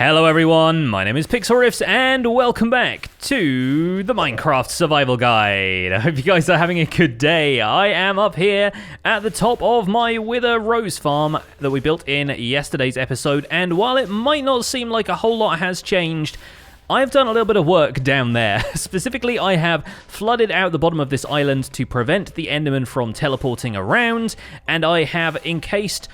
Hello everyone, my name is Pixlriffs and welcome back to the Minecraft Survival Guide. I hope you guys are having a good day. I am up here at the top of my Wither Rose farm that we built in yesterday's episode, and while it might not seem like a whole lot has changed, I've done a little bit of work down there. Specifically, I have flooded out the bottom of this island to prevent the Enderman from teleporting around, and I have encased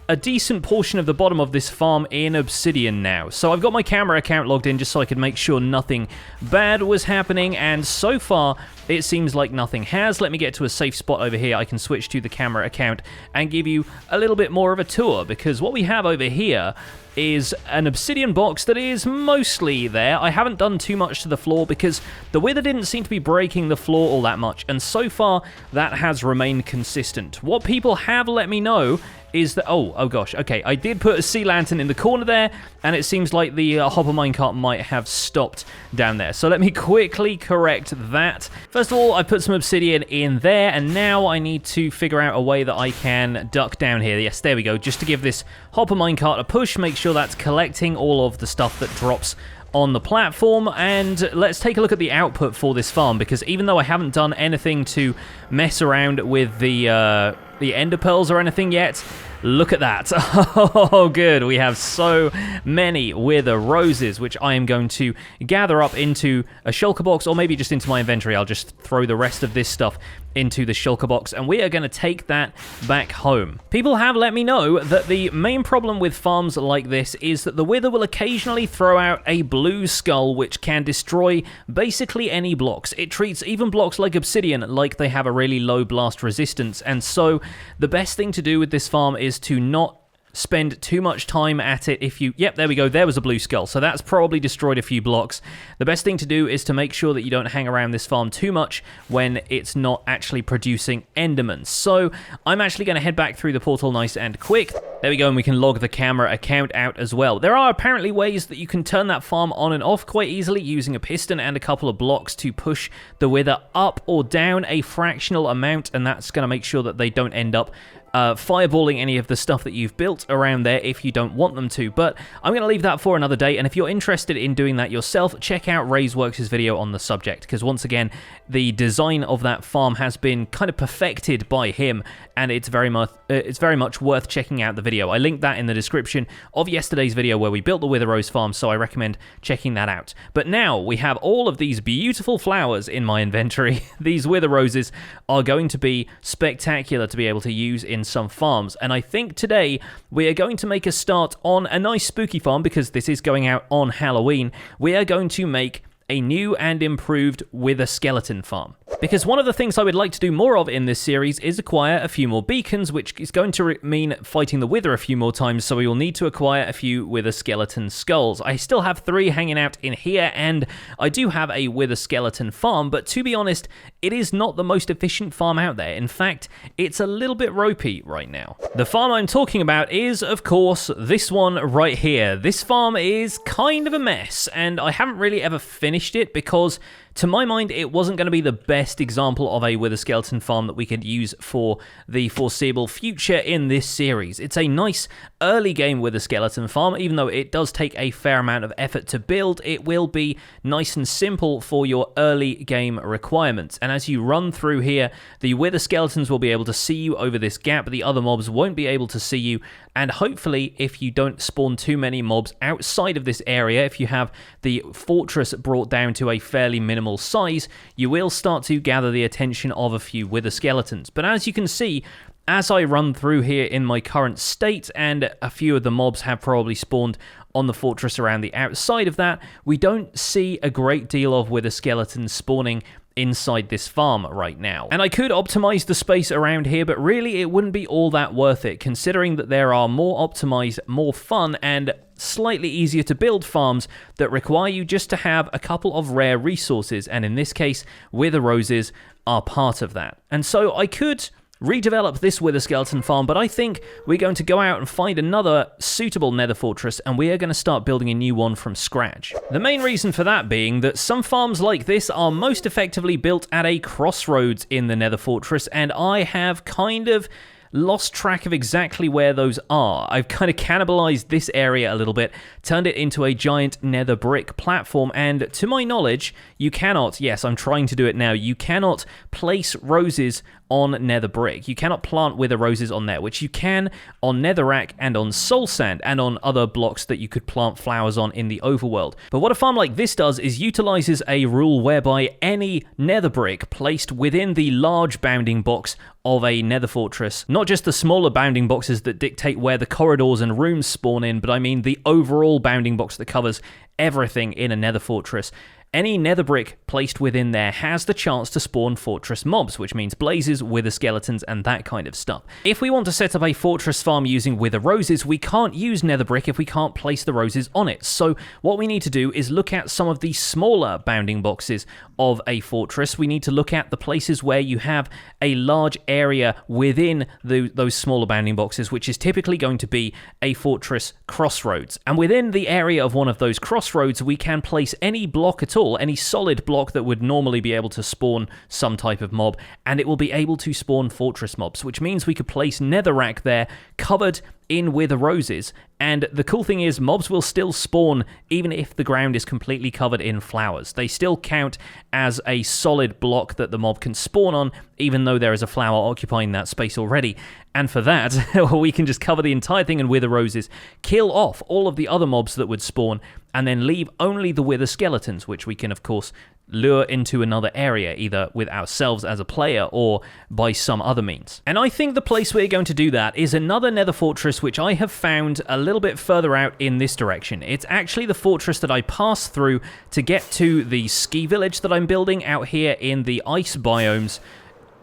a decent portion of the bottom of this farm in obsidian now. So I've got my camera account logged in just so I could make sure nothing bad was happening, and so far it seems like nothing has. Let me get to a safe spot over here. I can switch to the camera account and give you a little bit more of a tour, because what we have over here is an obsidian box that is mostly there. I haven't done too much to the floor because the Wither didn't seem to be breaking the floor all that much, and so far that has remained consistent. What people have let me know is that, oh gosh, okay, I did put a sea lantern in the corner there, and it seems like the hopper minecart might have stopped down there. So let me quickly correct that. First of all, I put some obsidian in there, and now I need to figure out a way that I can duck down here. Yes, there we go, just to give this hopper minecart a push, make sure that's collecting all of the stuff that drops on the platform. And let's take a look at the output for this farm, because even though I haven't done anything to mess around with the ender pearls or anything yet, look at that. Oh, good. We have so many Wither Roses, which I am going to gather up into a shulker box, or maybe just into my inventory. I'll just throw the rest of this stuff into the shulker box, and we are going to take that back home. People have let me know that the main problem with farms like this is that the Wither will occasionally throw out a blue skull, which can destroy basically any blocks. It treats even blocks like obsidian like they have a really low blast resistance, and so the best thing to do with this farm is to not spend too much time at it. If you, yep, there we go, there was a blue skull, so that's probably destroyed a few blocks. The best thing to do is to make sure that you don't hang around this farm too much when it's not actually producing endermans. So I'm actually going to head back through the portal nice and quick. There we go, and we can log the camera account out as well. There are apparently ways that you can turn that farm on and off quite easily using a piston and a couple of blocks to push the Wither up or down a fractional amount, and that's going to make sure that they don't end up fireballing any of the stuff that you've built around there if you don't want them to. But I'm going to leave that for another day, and if you're interested in doing that yourself, check out RayzWorks' video on the subject, because once again, the design of that farm has been kind of perfected by him, and it's very much worth checking out the video. I linked that in the description of yesterday's video where we built the Wither Rose farm, so I recommend checking that out. But now we have all of these beautiful flowers in my inventory. These Wither Roses are going to be spectacular to be able to use in some farms, and I think today we are going to make a start on a nice spooky farm, because this is going out on Halloween. We are going to make a new and improved Wither skeleton farm, because one of the things I would like to do more of in this series is acquire a few more beacons, which is going to mean fighting the Wither a few more times, so we will need to acquire a few Wither skeleton skulls. I still have 3 hanging out in here, and I do have a Wither skeleton farm, but to be honest, it is not the most efficient farm out there. In fact, it's a little bit ropey right now. The farm I'm talking about is, of course, this one right here. This farm is kind of a mess, and I haven't really ever finished it because, to my mind, it wasn't going to be the best example of a Wither skeleton farm that we could use for the foreseeable future in this series. It's a nice early game Wither skeleton farm. Even though it does take a fair amount of effort to build, it will be nice and simple for your early game requirements. And as you run through here, the Wither skeletons will be able to see you over this gap. The other mobs won't be able to see you, and hopefully, if you don't spawn too many mobs outside of this area, if you have the fortress brought down to a fairly minimal size, you will start to gather the attention of a few Wither skeletons. But as you can see, as I run through here in my current state, and a few of the mobs have probably spawned on the fortress around the outside of that, we don't see a great deal of Wither skeletons spawning inside this farm right now. And I could optimize the space around here, but really it wouldn't be all that worth it, considering that there are more optimized, more fun, and slightly easier to build farms that require you just to have a couple of rare resources, and in this case, Wither Roses are part of that. And so I could redevelop this Wither skeleton farm, but I think we're going to go out and find another suitable nether fortress, and we are going to start building a new one from scratch. The main reason for that being that some farms like this are most effectively built at a crossroads in the nether fortress, and I have kind of lost track of exactly where those are. I've kind of cannibalized this area a little bit, turned it into a giant nether brick platform, and to my knowledge, you cannot, yes, I'm trying to do it now, you cannot place roses on nether brick. You cannot plant wither roses on there, which you can on netherrack and on soul sand and on other blocks that you could plant flowers on in the overworld. But what a farm like this does is utilizes a rule whereby any nether brick placed within the large bounding box of a nether fortress, not just the smaller bounding boxes that dictate where the corridors and rooms spawn in, but I mean the overall bounding box that covers everything in a nether fortress. Any nether brick placed within there has the chance to spawn fortress mobs, which means blazes, wither skeletons, and that kind of stuff. If we want to set up a fortress farm using wither roses, we can't use nether brick if we can't place the roses on it. So what we need to do is look at some of the smaller bounding boxes of a fortress. We need to look at the places where you have a large area within those smaller bounding boxes, which is typically going to be a fortress crossroads. And within the area of one of those crossroads, we can place any block at all, any solid block that would normally be able to spawn some type of mob, and it will be able to spawn fortress mobs, which means we could place netherrack there covered in wither roses, and the cool thing is mobs will still spawn even if the ground is completely covered in flowers. They still count as a solid block that the mob can spawn on, even though there is a flower occupying that space already. And for that, we can just cover the entire thing in wither roses, kill off all of the other mobs that would spawn, and then leave only the wither skeletons, which we can, of course, lure into another area, either with ourselves as a player or by some other means. And I think the place we're going to do that is another nether fortress, which I have found a little bit further out in this direction. It's actually the fortress that I passed through to get to the ski village that I'm building out here in the ice biomes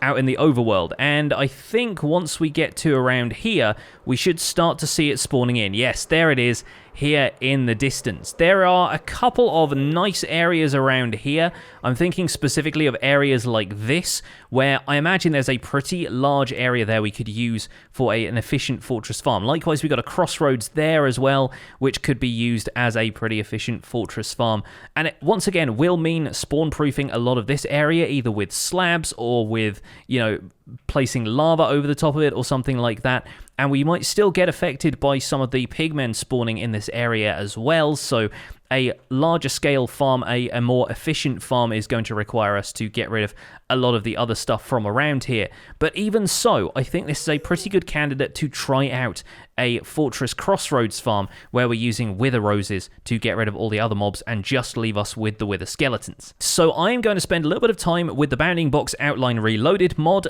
out in the overworld, and I think once we get to around here, we should start to see it spawning in. Yes, there it is, here in the distance. There are a couple of nice areas around here. I'm thinking specifically of areas like this, where I imagine there's a pretty large area there we could use for an efficient fortress farm. Likewise, we've got a crossroads there as well, which could be used as a pretty efficient fortress farm. And it, once again, will mean spawn-proofing a lot of this area, either with slabs or with, you know, placing lava over the top of it or something like that. And we might still get affected by some of the pigmen spawning in this area as well, so a larger scale farm, a more efficient farm is going to require us to get rid of a lot of the other stuff from around here. But even so, I think this is a pretty good candidate to try out a Fortress Crossroads farm where we're using wither roses to get rid of all the other mobs and just leave us with the wither skeletons. So I am going to spend a little bit of time with the Bounding Box Outline Reloaded mod.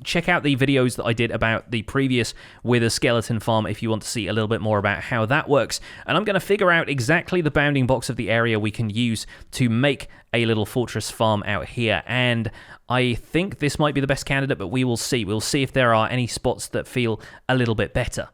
Check out the videos that I did about the previous wither skeleton farm if you want to see a little bit more about how that works. And I'm going to figure out exactly the bounding box of the area we can use to make a little fortress farm out here. And I think this might be the best candidate, but we will see. We'll see if there are any spots that feel a little bit better.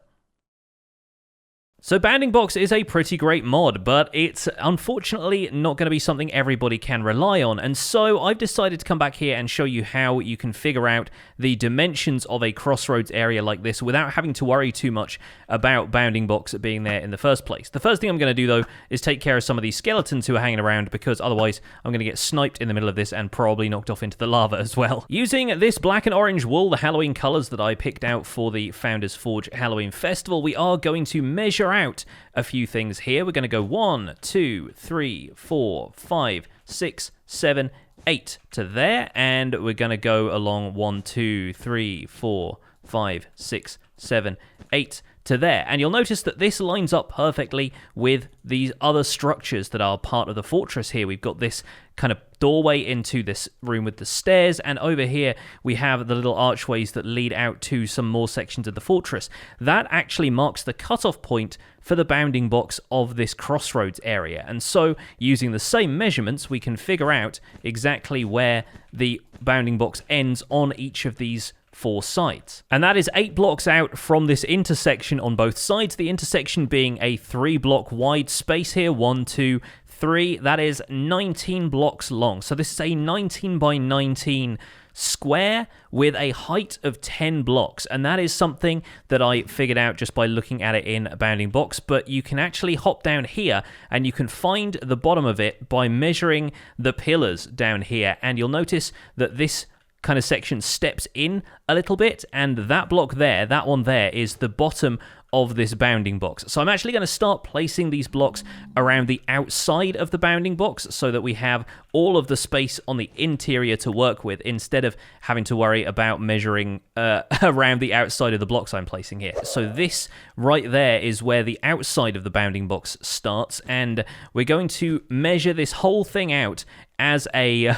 So Bounding Box is a pretty great mod, but it's unfortunately not going to be something everybody can rely on, and so I've decided to come back here and show you how you can figure out the dimensions of a crossroads area like this without having to worry too much about Bounding Box being there in the first place. The first thing I'm going to do, though, is take care of some of these skeletons who are hanging around, because otherwise I'm going to get sniped in the middle of this and probably knocked off into the lava as well. Using this black and orange wool, the Halloween colors that I picked out for the Founders Forge Halloween Festival, we are going to measure out a few things here. We're going to go 1, 2, 3, 4, 5, 6, 7, 8 to there, and we're going to go along 1, 2, 3, 4, 5, 6, 7, 8 to there. And you'll notice that this lines up perfectly with these other structures that are part of the fortress here. We've got this kind of doorway into this room with the stairs, and over here we have the little archways that lead out to some more sections of the fortress. That actually marks the cutoff point for the bounding box of this crossroads area, and so using the same measurements we can figure out exactly where the bounding box ends on each of these 4 sides. And that is 8 blocks out from this intersection on both sides, the intersection being a 3-block wide space here, 1, 2, 3, that is 19 blocks long. So this is a 19 by 19 square with a height of 10 blocks, and that is something that I figured out just by looking at it in a Bounding Box, but you can actually hop down here and you can find the bottom of it by measuring the pillars down here, and you'll notice that this kind of section steps in a little bit, and that block there, that one there, is the bottom of this bounding box. So I'm actually going to start placing these blocks around the outside of the bounding box so that we have all of the space on the interior to work with instead of having to worry about measuring around the outside of the blocks I'm placing here. So this right there is where the outside of the bounding box starts, and we're going to measure this whole thing out as a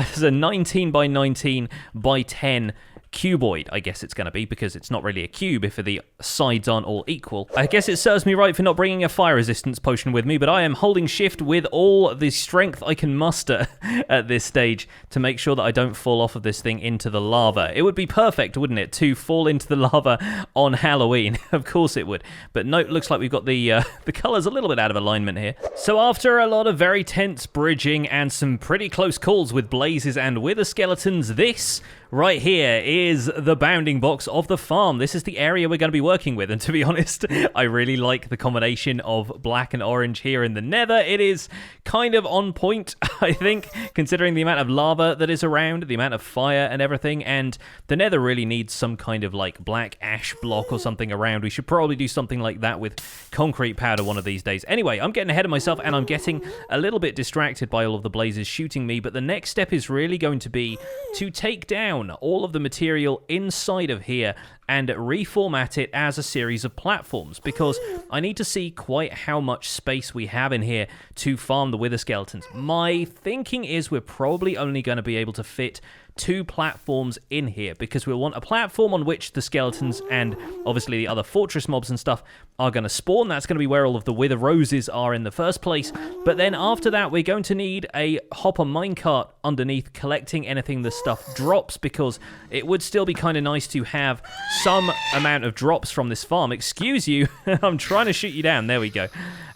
19 by 19 by 10 cuboid, I guess it's going to be, because it's not really a cube if the sides aren't all equal. I guess it serves me right for not bringing a fire resistance potion with me, but I am holding shift with all the strength I can muster at this stage to make sure that I don't fall off of this thing into the lava. It would be perfect, wouldn't it, to fall into the lava on Halloween? Of course it would. But note, looks like we've got the colors a little bit out of alignment here. So after a lot of very tense bridging and some pretty close calls with blazes and wither skeletons, this right here is the bounding box of the farm. This is the area we're going to be working with, and to be honest, I really like the combination of black and orange here in the nether. It is kind of on point, I think, considering the amount of lava that is around, the amount of fire and everything, and the nether really needs some kind of like black ash block or something around. We should probably do something like that with concrete powder one of these days. Anyway, I'm getting ahead of myself, and I'm getting a little bit distracted by all of the blazes shooting me, but the next step is really going to be to take down all of the material inside of here and reformat it as a series of platforms, because I need to see quite how much space we have in here to farm the wither skeletons. My thinking is we're probably only going to be able to fit 2 platforms in here, because we'll want a platform on which the skeletons and obviously the other fortress mobs and stuff are going to spawn. That's going to be where all of the wither roses are in the first place. But then after that, we're going to need a hopper minecart underneath collecting anything the stuff drops, because it would still be kind of nice to have some amount of drops from this farm. Excuse you, I'm trying to shoot you down. There we go.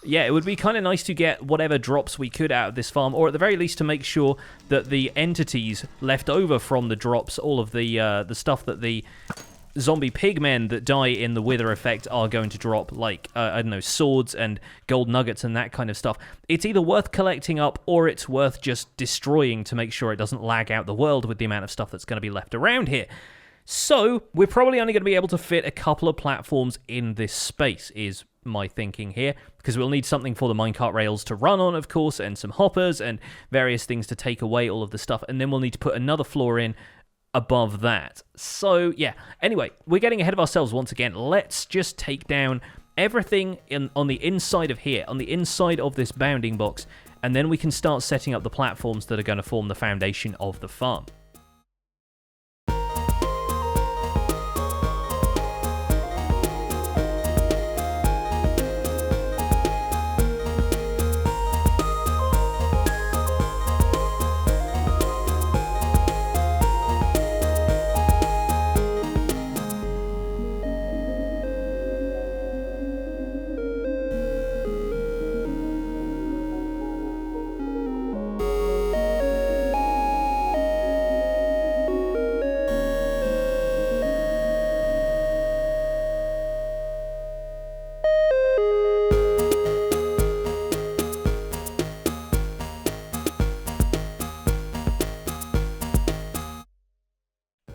Yeah, it would be kind of nice to get whatever drops we could out of this farm, or at the very least to make sure that the entities left over from the drops, all of the stuff that the zombie pigmen that die in the wither effect are going to drop, like, I don't know, swords and gold nuggets and that kind of stuff. It's either worth collecting up or it's worth just destroying to make sure it doesn't lag out the world with the amount of stuff that's going to be left around here. So, we're probably only going to be able to fit a couple of platforms in this space, is my thinking here, because we'll need something for the minecart rails to run on, of course, and some hoppers and various things to take away all of the stuff, and then we'll need to put another floor in above that. So, yeah. Anyway, we're getting ahead of ourselves once again. Let's just take down everything on the inside of here, on the inside of this bounding box, and then we can start setting up the platforms that are going to form the foundation of the farm.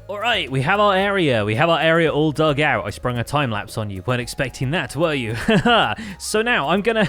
Alright, we have our area all dug out. I sprung a time lapse on you. Weren't expecting that, were you? So now I'm gonna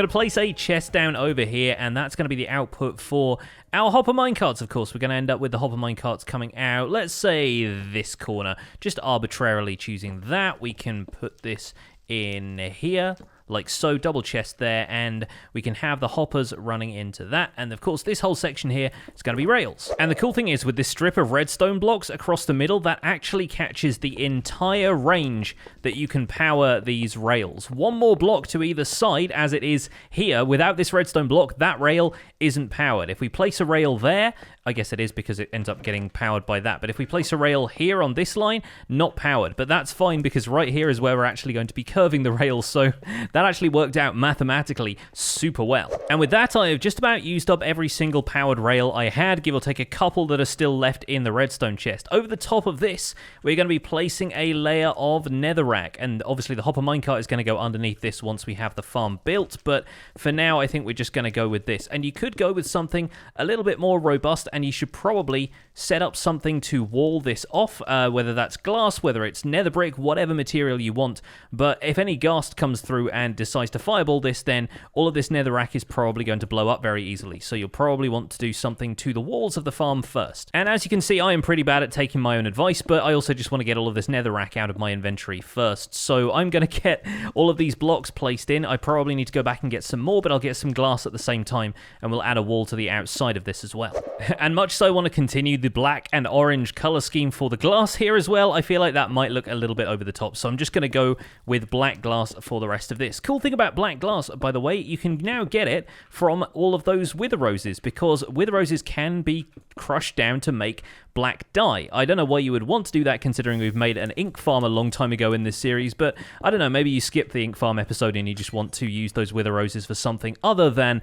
place a chest down over here, and that's gonna be the output for our hopper minecarts. Of course, we're gonna end up with the hopper minecarts coming out, let's say this corner. Just arbitrarily choosing that. We can put this in here, like so, double chest there, and we can have the hoppers running into that. And of course, this whole section here is going to be rails. And the cool thing is, with this strip of redstone blocks across the middle, that actually catches the entire range that you can power these rails. One more block to either side, as it is here. Without this redstone block, that rail isn't powered. If we place a rail there, I guess it is because it ends up getting powered by that. But if we place a rail here on this line, not powered. But that's fine, because right here is where we're actually going to be curving the rails, so that actually worked out mathematically super well. And with that, I have just about used up every single powered rail I had, give or take a couple that are still left in the redstone chest. Over the top of this, we're going to be placing a layer of netherrack, and obviously the hopper minecart is going to go underneath this once we have the farm built, but for now I think we're just going to go with this. And you could go with something a little bit more robust, and and you should probably set up something to wall this off, whether that's glass, whether it's nether brick, whatever material you want. But if any ghast comes through and decides to fireball this, then all of this netherrack is probably going to blow up very easily. So you'll probably want to do something to the walls of the farm first. And as you can see, I am pretty bad at taking my own advice, but I also just want to get all of this netherrack out of my inventory first. So I'm going to get all of these blocks placed in. I probably need to go back and get some more, but I'll get some glass at the same time, and we'll add a wall to the outside of this as well. And much so I want to continue the black and orange color scheme for the glass here as well. I feel like that might look a little bit over the top, so I'm just going to go with black glass for the rest of this. Cool thing about black glass, by the way, you can now get it from all of those wither roses, because wither roses can be crushed down to make black dye. I don't know why you would want to do that, considering we've made an ink farm a long time ago in this series, but I don't know, maybe you skipped the ink farm episode and you just want to use those wither roses for something other than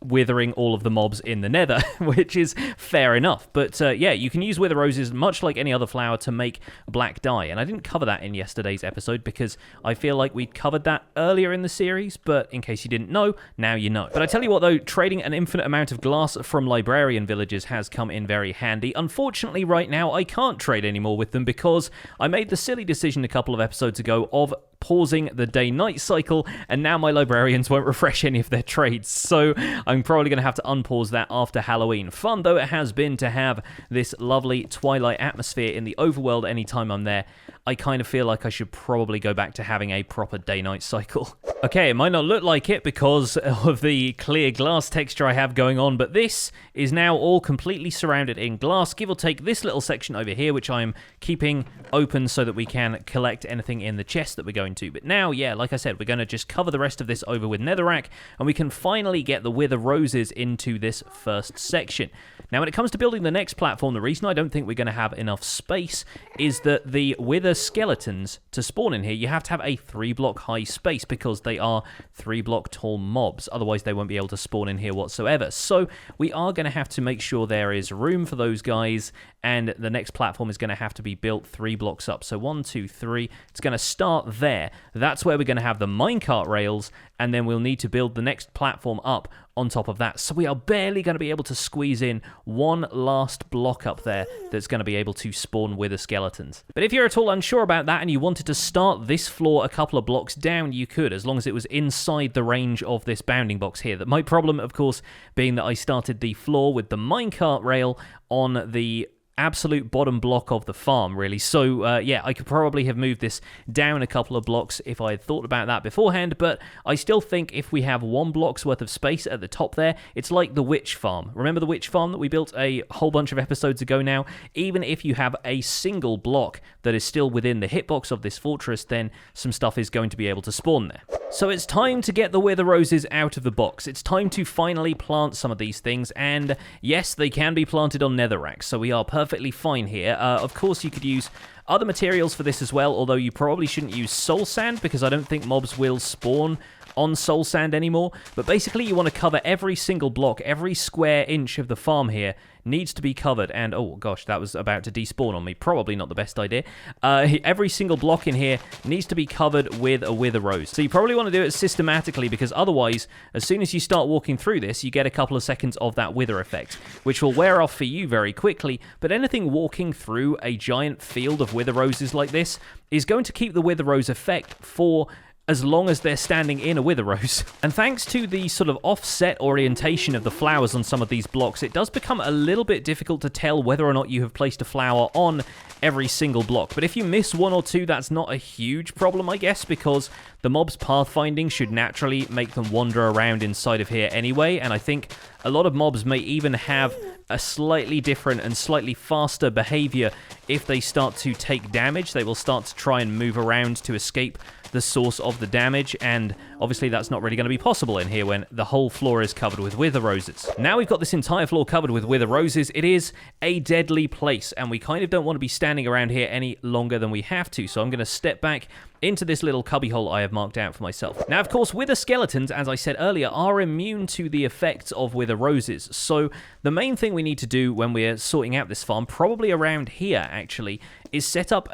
withering all of the mobs in the nether, which is fair enough. But yeah, you can use wither roses much like any other flower to make black dye, and I didn't cover that in yesterday's episode because I feel like we covered that earlier in the series, but in case you didn't know, now you know. But I tell you what though, trading an infinite amount of glass from librarian villagers has come in very handy. Unfortunately right now I can't trade anymore with them because I made the silly decision a couple of episodes ago of pausing the day-night cycle, and now my librarians won't refresh any of their trades, so I'm probably going to have to unpause that after Halloween. Fun though it has been to have this lovely twilight atmosphere in the overworld anytime I'm there, I kind of feel like I should probably go back to having a proper day-night cycle. Okay, it might not look like it because of the clear glass texture I have going on, but this is now all completely surrounded in glass, give or take this little section over here, which I'm keeping open so that we can collect anything in the chest that we're going to. But now, yeah, like I said, we're going to just cover the rest of this over with netherrack, and we can finally get the wither roses into this first section. Now, when it comes to building the next platform, the reason I don't think we're going to have enough space is that the wither skeletons to spawn in here, you have to have a 3-block high space because they are 3-block tall mobs. Otherwise, they won't be able to spawn in here whatsoever. So we are going to have to make sure there is room for those guys, and the next platform is going to have to be built 3 blocks up. So 1, 2, 3. It's going to start there. That's where we're going to have the minecart rails, and then we'll need to build the next platform up on top of that. So we are barely going to be able to squeeze in one last block up there that's going to be able to spawn wither skeletons. But if you're at all unsure about that and you wanted to start this floor a couple of blocks down, you could, as long as it was inside the range of this bounding box here. My problem, of course, being that I started the floor with the minecart rail on the absolute bottom block of the farm, really. So yeah, I could probably have moved this down a couple of blocks if I had thought about that beforehand, but I still think if we have 1 block's worth of space at the top there, it's like the witch farm. Remember the witch farm that we built a whole bunch of episodes ago now? Even if you have a single block that is still within the hitbox of this fortress, then some stuff is going to be able to spawn there. So it's time to get the wither roses out of the box. It's time to finally plant some of these things, and yes, they can be planted on netherrack, so we are perfectly fine here. Of course, you could use other materials for this as well, although you probably shouldn't use soul sand because I don't think mobs will spawn on soul sand anymore. But basically, you want to cover every single block, every square inch of the farm here needs to be covered. And oh gosh, that was about to despawn on me. Probably not the best idea. Every single block in here needs to be covered with a wither rose. So you probably want to do it systematically, because otherwise, as soon as you start walking through this, you get a couple of seconds of that wither effect, which will wear off for you very quickly. But anything walking through a giant field of wither roses like this is going to keep the wither rose effect for as long as they're standing in a wither rose. And thanks to the sort of offset orientation of the flowers on some of these blocks, it does become a little bit difficult to tell whether or not you have placed a flower on every single block. But if you miss 1 or 2, that's not a huge problem, I guess, because the mob's pathfinding should naturally make them wander around inside of here anyway, and I think a lot of mobs may even have a slightly different and slightly faster behavior if they start to take damage. They will start to try and move around to escape the source of the damage, and obviously that's not really going to be possible in here when the whole floor is covered with wither roses. Now we've got this entire floor covered with wither roses, it is a deadly place, and we kind of don't want to be standing around here any longer than we have to, so I'm going to step back into this little cubbyhole I have marked out for myself. Now, of course, wither skeletons, as I said earlier, are immune to the effects of wither roses, so the main thing we need to do when we're sorting out this farm, probably around here actually, is set up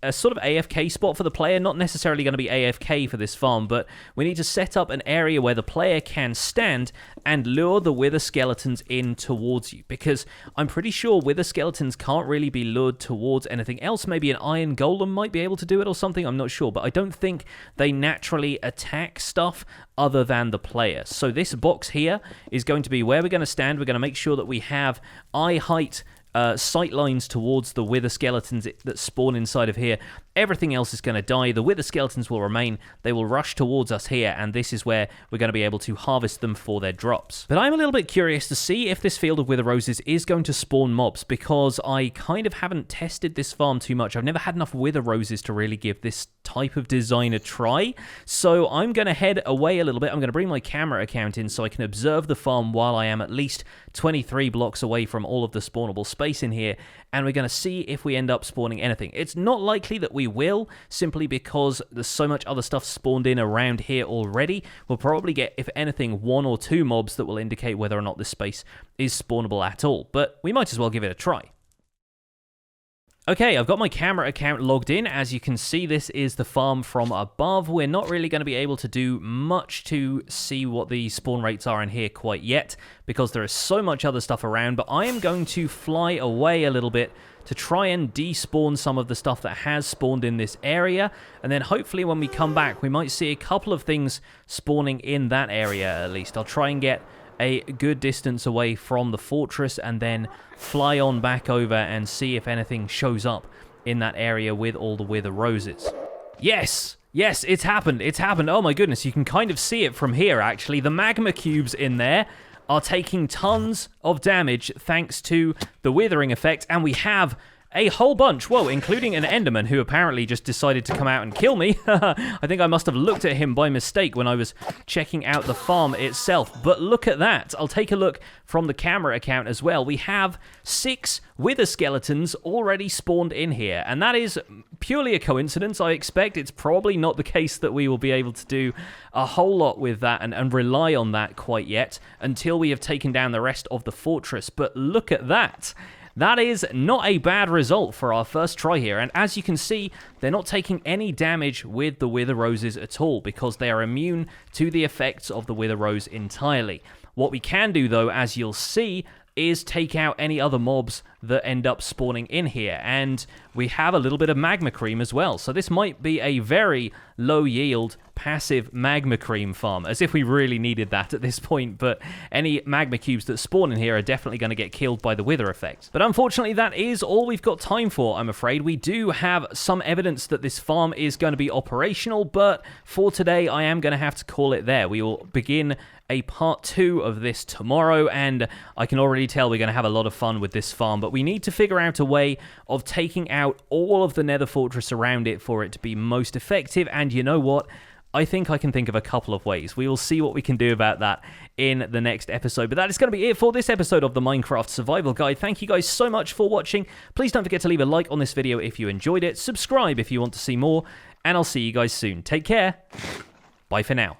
a sort of AFK spot for the player. Not necessarily going to be AFK for this farm, but we need to set up an area where the player can stand and lure the wither skeletons in towards you, because I'm pretty sure wither skeletons can't really be lured towards anything else. Maybe an iron golem might be able to do it or something, I'm not sure, but I don't think they naturally attack stuff other than the player. So this box here is going to be where we're going to stand. We're going to make sure that we have eye height sight lines towards the wither skeletons that spawn inside of here. Everything else is going to die. The wither skeletons will remain. They will rush towards us here, and this is where we're going to be able to harvest them for their drops. But I'm a little bit curious to see if this field of wither roses is going to spawn mobs, because I kind of haven't tested this farm too much. I've never had enough wither roses to really give this type of design a try. So I'm going to head away a little bit. I'm going to bring my camera account in so I can observe the farm while I am at least 23 blocks away from all of the spawnable space in here, and we're going to see if we end up spawning anything. It's not likely that we will, simply because there's so much other stuff spawned in around here already. We'll probably get, if anything, 1 or 2 mobs that will indicate whether or not this space is spawnable at all, but we might as well give it a try. Okay, I've got my camera account logged in. As you can see, this is the farm from above. We're not really going to be able to do much to see what the spawn rates are in here quite yet, because there is so much other stuff around, but I am going to fly away a little bit to try and despawn some of the stuff that has spawned in this area, and then hopefully when we come back, we might see a couple of things spawning in that area at least. I'll try and get a good distance away from the fortress and then fly on back over and see if anything shows up in that area with all the wither roses. Yes! Yes, it's happened. It's happened. Oh my goodness, you can kind of see it from here, actually. The magma cubes in there are taking tons of damage thanks to the withering effect, and we have a whole bunch, whoa, including an enderman who apparently just decided to come out and kill me. I think I must have looked at him by mistake when I was checking out the farm itself. But look at that. I'll take a look from the camera account as well. We have 6 wither skeletons already spawned in here, and that is purely a coincidence, I expect. It's probably not the case that we will be able to do a whole lot with that and rely on that quite yet until we have taken down the rest of the fortress. But look at that. That is not a bad result for our first try here, and as you can see, they're not taking any damage with the wither roses at all, because they are immune to the effects of the wither rose entirely. What we can do, though, as you'll see, is take out any other mobs that end up spawning in here, and we have a little bit of magma cream as well, so this might be a very low yield passive magma cream farm, as if we really needed that at this point. But any magma cubes that spawn in here are definitely going to get killed by the wither effect. But unfortunately, that is all we've got time for, I'm afraid. We do have some evidence that this farm is going to be operational, but for today I am going to have to call it there. We will begin a part 2 of this tomorrow, and I can already tell we're going to have a lot of fun with this farm, but we need to figure out a way of taking out all of the nether fortress around it for it to be most effective. And you know what? I think I can think of a couple of ways. We will see what we can do about that in the next episode. But that is going to be it for this episode of the Minecraft Survival Guide. Thank you guys so much for watching. Please don't forget to leave a like on this video if you enjoyed it. Subscribe if you want to see more. And I'll see you guys soon. Take care. Bye for now.